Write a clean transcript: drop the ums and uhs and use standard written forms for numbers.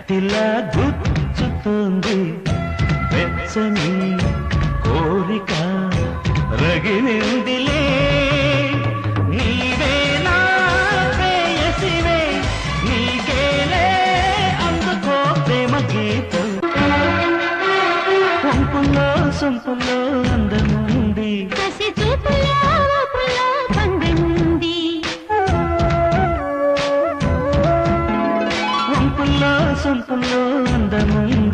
కత్తిలా గుచ్చుతుంది వెచ్చని కోరిక రగిలిందిలే నీవే నా ప్రేయసివే నీకేలే అందుకో ప్రేమ గీతం పంపుల్లో సొంపుల్లో అందముంది కసి చూపులో పండుంది పంపుల్లో సొంపుల్లో అందముంది